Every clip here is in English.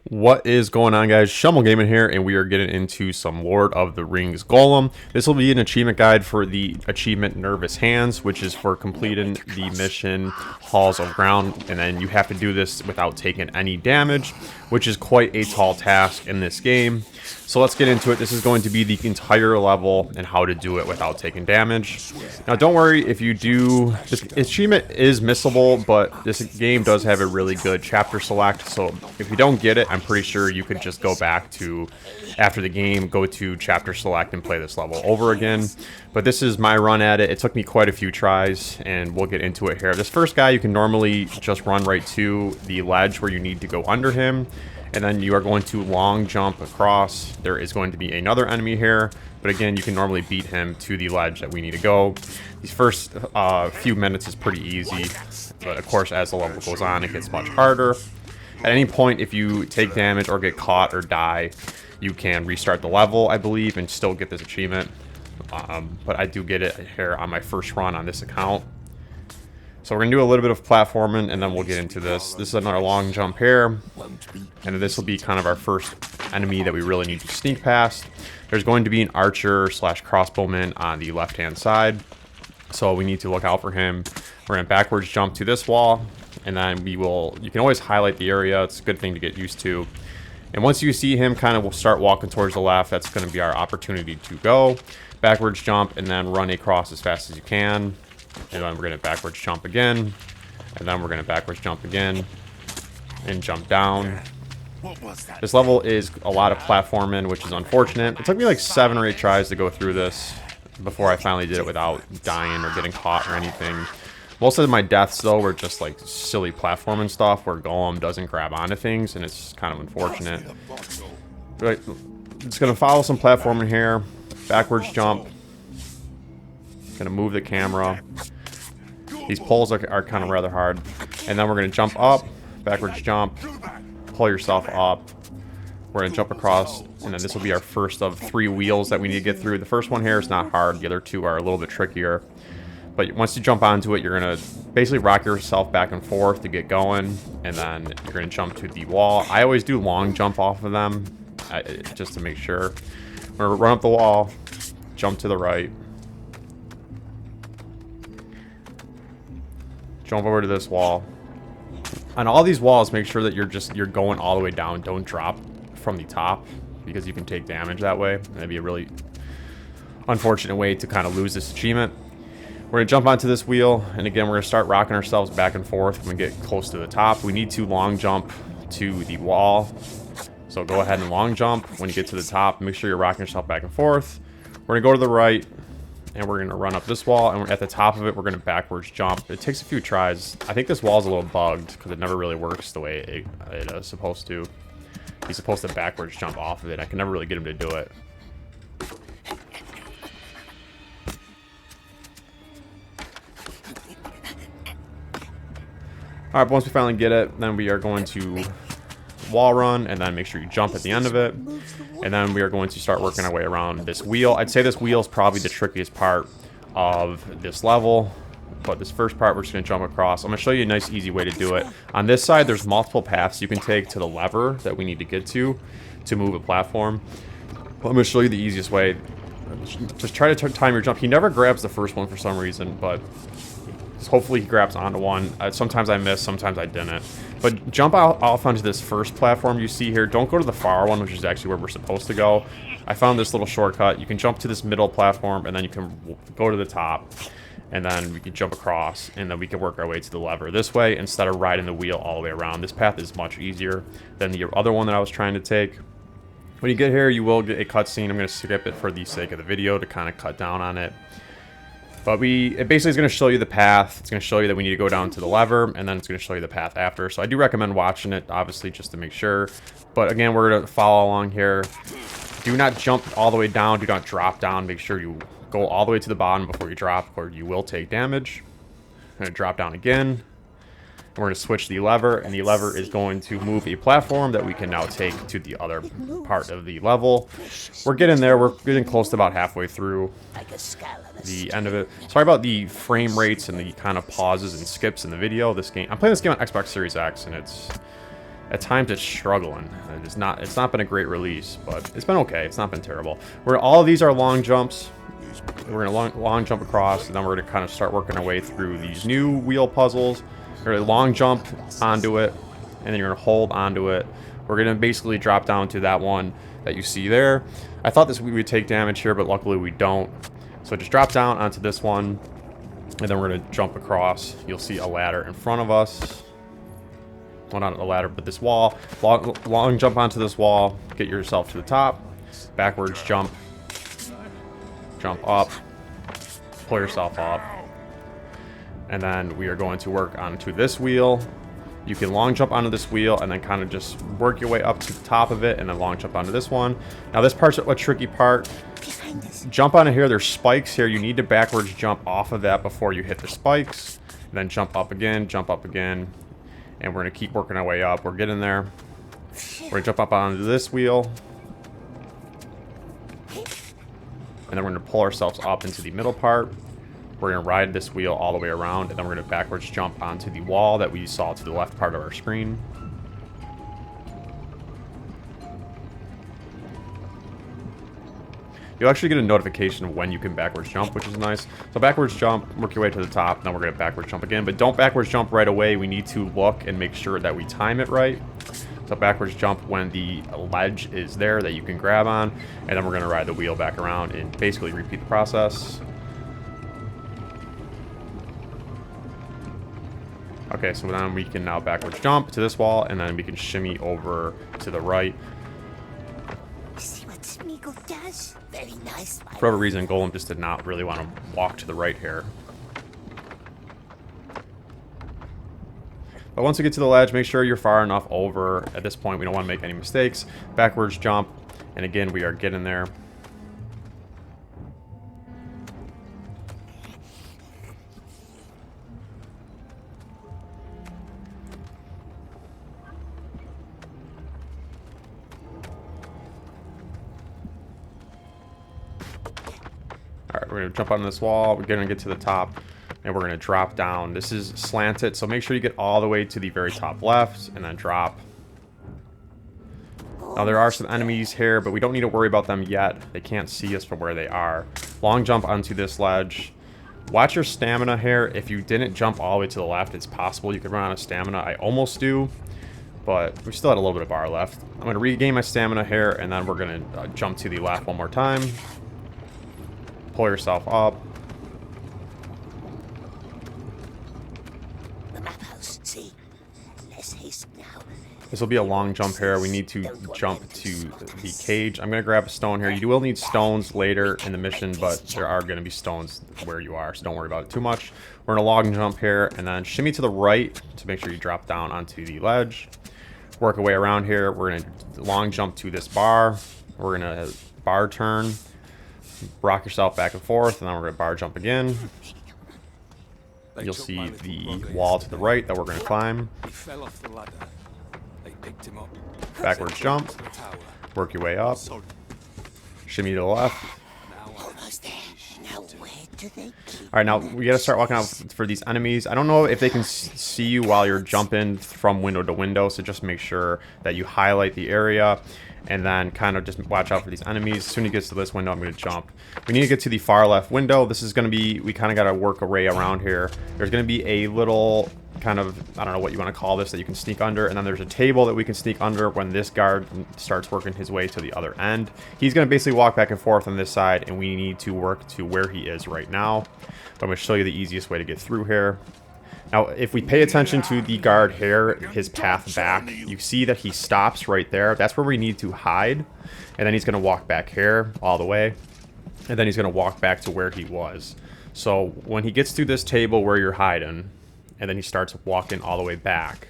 What is going on, guys? Shumble Gaming here, and we are getting into some Lord of the Rings Gollum. This will be an achievement guide for the achievement Nervous Hands, which is for completing the mission Halls of Grond, and then you have to do this without taking any damage, which is quite a tall task in this game. So let's get into it. This is going to be the entire level and how to do it without taking damage. Now, don't worry if you do. This achievement is missable, but this game does have a really good chapter select. So if you don't get it, I'm pretty sure you could just go back to, after the game, go to chapter select and play this level over again. But this is my run at it. It took me quite a few tries, and we'll get into it here. This first guy, you can normally just run right to the ledge where you need to go under him. And then you are going to long jump across. There is going to be another enemy here, but again, you can normally beat him to the ledge that we need to go. These first few minutes is pretty easy, but of course, as the level goes on, it gets much harder. At any point, if you take damage or get caught or die, you can restart the level, I believe, and still get this achievement. But I do get it here on my first run on this account. So we're going to do a little bit of platforming, and then we'll get into this. This is another long jump here, and this will be kind of our first enemy that we really need to sneak past. There's going to be an archer slash crossbowman on the left-hand side, so we need to look out for him. We're going to backwards jump to this wall, and then we will, you can always highlight the area. It's a good thing to get used to. And once you see him kind of start walking towards the left, that's going to be our opportunity to go. Backwards jump, and then run across as fast as you can. And then we're going to backwards jump again. And then we're going to backwards jump again. And jump down. This level is a lot of platforming, which is unfortunate. It took me like 7 or 8 tries to go through this before I finally did it without dying or getting caught or anything. Most of my deaths, though, were just like silly platforming stuff where Gollum doesn't grab onto things, and it's kind of unfortunate. But it's going to follow some platforming here. Backwards jump. Gonna move the camera. These poles are kind of rather hard. And then we're gonna jump up, backwards jump, pull yourself up. We're gonna jump across, and then this will be our first of 3 wheels that we need to get through. The first one here is not hard. The other 2 are a little bit trickier. But once you jump onto it, you're gonna basically rock yourself back and forth to get going, and then you're gonna jump to the wall. I always do long jump off of them, just to make sure. We're gonna run up the wall, jump to the right. Jump over to this wall. On all these walls, make sure that you're going all the way down. Don't drop from the top, because you can take damage that way. That'd be a really unfortunate way to kind of lose this achievement. We're gonna jump onto this wheel, and again, we're gonna start rocking ourselves back and forth when we get close to the top. We need to long jump to the wall. So go ahead and long jump when you get to the top. Make sure you're rocking yourself back and forth. We're gonna go to the right. And we're going to run up this wall, and at the top of it, we're going to backwards jump. It takes a few tries. I think this wall's a little bugged, because it never really works the way it is supposed to. He's supposed to backwards jump off of it. I can never really get him to do it. Alright, but once we finally get it, then we are going to wall run, and then make sure you jump at the end of it. And then we are going to start working our way around this wheel. I'd say this wheel is probably the trickiest part of this level, but this first part we're just going to jump across. I'm going to show you a nice easy way to do it. On this side, there's multiple paths you can take to the lever that we need to get to move a platform. I'm going to show you the easiest way. Just try to time your jump. He never grabs the first one for some reason, but hopefully he grabs onto one. Sometimes I miss, sometimes I didn't. But jump off onto this first platform you see here. Don't go to the far one, which is actually where we're supposed to go. I found this little shortcut. You can jump to this middle platform, and then you can go to the top. And then we can jump across, and then we can work our way to the lever this way instead of riding the wheel all the way around. This path is much easier than the other one that I was trying to take. When you get here, you will get a cutscene. I'm going to skip it for the sake of the video to kind of cut down on it. But it basically is going to show you the path. It's going to show you that we need to go down to the lever, and then it's going to show you the path after. So I do recommend watching it, obviously, just to make sure. But again, we're going to follow along here. Do not jump all the way down. Do not drop down. Make sure you go all the way to the bottom before you drop, or you will take damage. I'm going to drop down again. And we're going to switch the lever, and the lever is going to move a platform that we can now take to the other part of the level. We're getting there. We're getting close to about halfway through the end of it. Sorry about the frame rates and the kind of pauses and skips in the video. I'm playing this game on Xbox Series X, and it's At times it's struggling. It's not been a great release, but it's been okay. It's not been terrible. All of these are long jumps. We're gonna long jump across, and then we're gonna kind of start working our way through these new wheel puzzles. We're gonna long jump onto it, and then you're gonna hold onto it. We're gonna basically drop down to that one that you see there. I thought we would take damage here, but luckily we don't. So just drop down onto this one, and then we're gonna jump across. You'll see a ladder in front of us. Well, not a ladder, but this wall. Long jump onto this wall. Get yourself to the top. Backwards jump. Jump up. Pull yourself up. And then we are going to work onto this wheel. You can long jump onto this wheel and then kind of just work your way up to the top of it and then long jump onto this one. Now this part's a tricky part. Jump onto here. There's spikes here. You need to backwards jump off of that before you hit the spikes. And then jump up again, jump up again. And we're going to keep working our way up. We're getting there. We're going to jump up onto this wheel. And then we're going to pull ourselves up into the middle part. We're going to ride this wheel all the way around. And then we're going to backwards jump onto the wall that we saw to the left part of our screen. You'll actually get a notification of when you can backwards jump, which is nice. So backwards jump, work your way to the top, then we're going to backwards jump again. But don't backwards jump right away. We need to look and make sure that we time it right. So backwards jump when the ledge is there that you can grab on. And then we're going to ride the wheel back around and basically repeat the process. Okay, so then we can now backwards jump to this wall, and then we can shimmy over to the right. See what Smeagol does? Very nice. For whatever reason, Gollum just did not really want to walk to the right here. But once we get to the ledge, make sure you're far enough over. At this point, we don't want to make any mistakes. Backwards jump, and again, we are getting there. Alright, we're going to jump on this wall. We're going to get to the top, and we're going to drop down. This is slanted, so make sure you get all the way to the very top left, and then drop. Now, there are some enemies here, but we don't need to worry about them yet. They can't see us from where they are. Long jump onto this ledge. Watch your stamina here. If you didn't jump all the way to the left, it's possible you could run out of stamina. I almost do, but we still had a little bit of bar left. I'm going to regain my stamina here, and then we're going to jump to the left one more time. Pull yourself up. The map house. See? Less haste now. This will be a long jump here. We need to jump to the cage. I'm going to grab a stone here. You will need stones later in the mission, but there are going to be stones where you are, so don't worry about it too much. We're going to long jump here, and then shimmy to the right to make sure you drop down onto the ledge. Work our way around here. We're going to long jump to this bar. We're going to bar turn. Rock yourself back and forth, and then we're going to bar jump again. You'll see the wall to the right that we're going to climb. He fell off the ladder. They picked him up. Backwards jump. Work your way up. Shimmy to the left. Almost there. Now where do they keep? Alright, now we gotta start walking out for these enemies. I don't know if they can see you while you're jumping from window to window, so just make sure that you highlight the area. And then kind of just watch out for these enemies. As soon as he gets to this window, I'm going to jump. We need to get to the far left window. This is going to be, we kind of got to work our way around here. There's going to be a little kind of, I don't know what you want to call this, that you can sneak under. And then there's a table that we can sneak under when this guard starts working his way to the other end. He's going to basically walk back and forth on this side, and we need to work to where he is right now. But I'm going to show you the easiest way to get through here. Now, if we pay attention to the guard here, his path back, you see that he stops right there. That's where we need to hide. And then he's going to walk back here all the way. And then he's going to walk back to where he was. So when he gets to this table where you're hiding, and then he starts walking all the way back,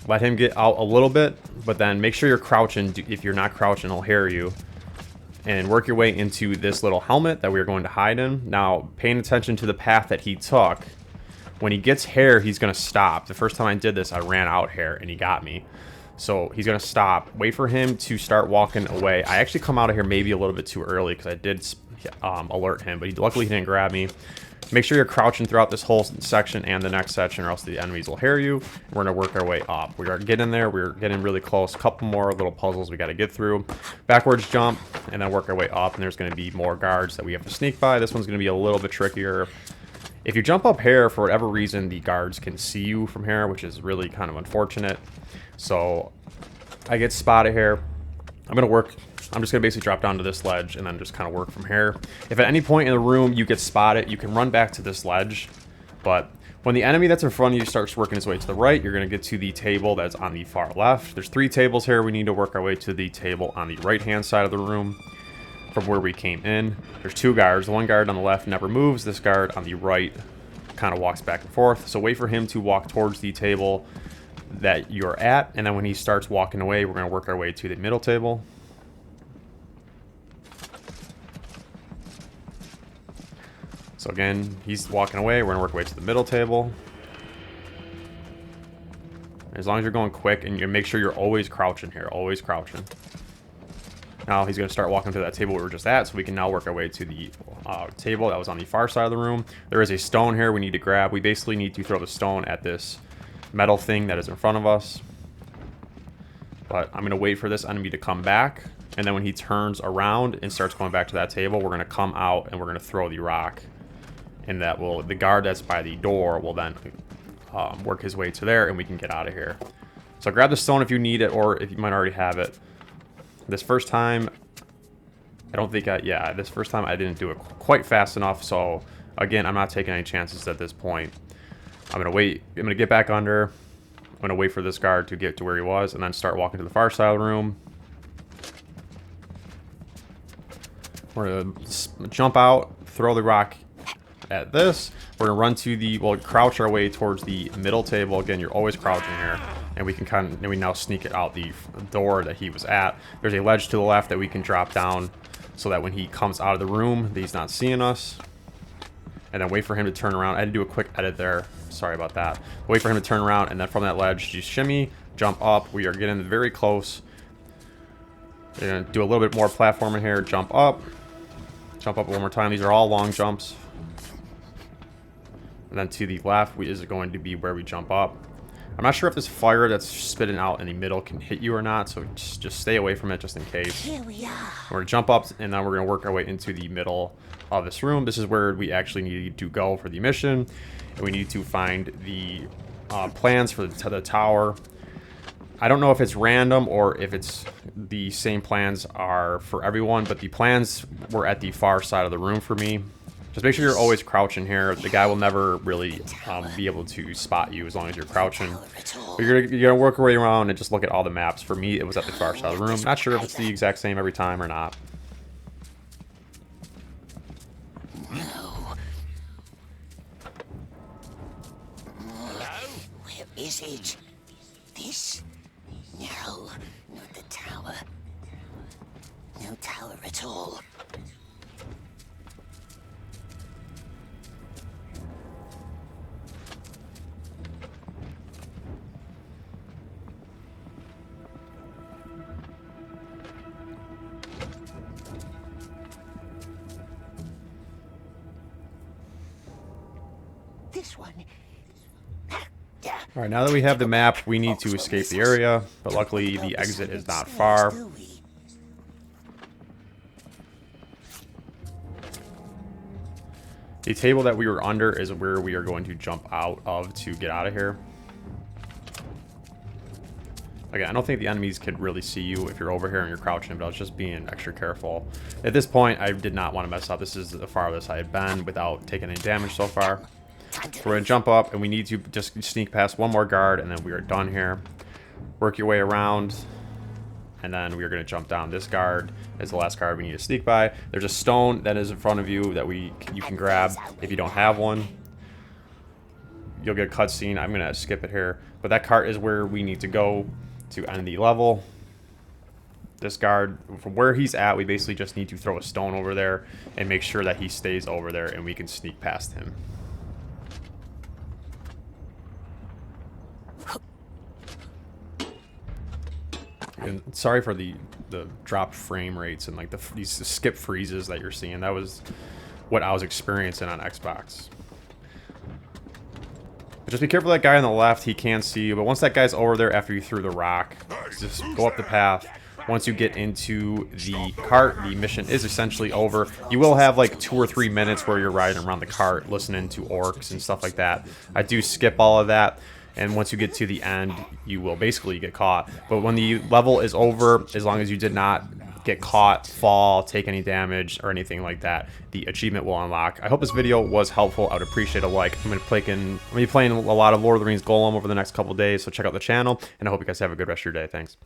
let him get out a little bit, but then make sure you're crouching. If you're not crouching, he'll hear you. And work your way into this little helmet that we're going to hide in. Now, paying attention to the path that he took, when he gets hair, he's going to stop. The first time I did this, I ran out hair, and he got me. So he's going to stop. Wait for him to start walking away. I actually come out of here maybe a little bit too early because I did alert him, but luckily he didn't grab me. Make sure you're crouching throughout this whole section and the next section, or else the enemies will hear you. We're going to work our way up. We are getting there. We're getting really close. A couple more little puzzles we got to get through. Backwards jump, and then work our way up. And there's going to be more guards that we have to sneak by. This one's going to be a little bit trickier. If you jump up here, for whatever reason, the guards can see you from here, which is really kind of unfortunate. So I get spotted here. I'm just going to basically drop down to this ledge and then just kind of work from here. If at any point in the room you get spotted, you can run back to this ledge. But when the enemy that's in front of you starts working his way to the right, you're going to get to the table that's on the far left. There's 3 tables here. We need to work our way to the table on the right-hand side of the room from where we came in. There's 2 guards. The one guard on the left never moves. This guard on the right kind of walks back and forth. So wait for him to walk towards the table that you're at, and then when he starts walking away, we're going to work our way to the middle table. So again, he's walking away, we're going to work our way to the middle table. As long as you're going quick, and you make sure you're always crouching here, always crouching. Now he's going to start walking to that table we were just at, so we can now work our way to the table that was on the far side of the room. There is a stone here we need to grab. We basically need to throw the stone at this metal thing that is in front of us. But I'm going to wait for this enemy to come back, and then when he turns around and starts going back to that table, we're going to come out and we're going to throw the rock, and that will, the guard that's by the door will then work his way to there, and we can get out of here. So grab the stone if you need it, or if you might already have it. This first time I don't think this first time I didn't do it quite fast enough, so again, I'm not taking any chances at this point. I'm going to wait. I'm going to get back under. I'm going to wait for this guard to get to where he was, and then start walking to the far side of the room. We're going to jump out, throw the rock at this. We're going to run to the, we'll crouch our way towards the middle table. Again, you're always crouching here. And we can we now sneak it out the door that he was at. There's a ledge to the left that we can drop down so that when he comes out of the room, he's not seeing us. And then wait for him to turn around. I had to do a quick edit there. Sorry about that. Wait for him to turn around, and then from that ledge, just shimmy, jump up. We are getting very close. We're going to do a little bit more platforming here. Jump up one more time. These are all long jumps. And then to the left is going to be where we jump up. I'm not sure if this fire that's spitting out in the middle can hit you or not, so just stay away from it just in case. Here we are. We're going to jump up, and then we're going to work our way into the middle of this room. This is where we actually need to go for the mission, and we need to find the plans for the tower. I don't know if it's random or if it's the same plans are for everyone, but the plans were at the far side of the room for me. Just make sure you're always crouching here. The guy will never really be able to spot you as long as you're crouching. But you're gonna work your way around and just look at all the maps. For me, it was at the far side of the room. Not sure if it's the exact same every time or not. No. Hello? Where is it? This? No, not the tower. No tower at all. This one. All right, now that we have the map, we need to escape the area, but luckily the exit is not far. The table that we were under is where we are going to jump out of to get out of here. Again, I don't think the enemies could really see you if you're over here and you're crouching, but I was just being extra careful. At this point, I did not want to mess up. This is the farthest I had been without taking any damage so far. So we're going to jump up, and we need to just sneak past one more guard, and then we are done here. Work your way around, and then we are going to jump down. This guard is the last guard we need to sneak by. There's a stone that is in front of you that you can grab if you don't have one. You'll get a cutscene. I'm going to skip it here. But that cart is where we need to go to end the level. This guard, from where he's at, we basically just need to throw a stone over there and make sure that he stays over there, and we can sneak past him. And sorry for the dropped frame rates and like these skip freezes that you're seeing. That was what I was experiencing on Xbox. But just be careful of that guy on the left. He can see you. But once that guy's over there after you threw the rock, just go up the path. Once you get into the cart, the mission is essentially over. You will have like 2 or 3 minutes where you're riding around the cart, listening to orcs and stuff like that. I do skip all of that. And once you get to the end, you will basically get caught. But when the level is over, as long as you did not get caught, fall, take any damage, or anything like that, the achievement will unlock. I hope this video was helpful. I would appreciate a like. I'm going to be playing a lot of Lord of the Rings Gollum over the next couple days, so check out the channel, and I hope you guys have a good rest of your day. Thanks.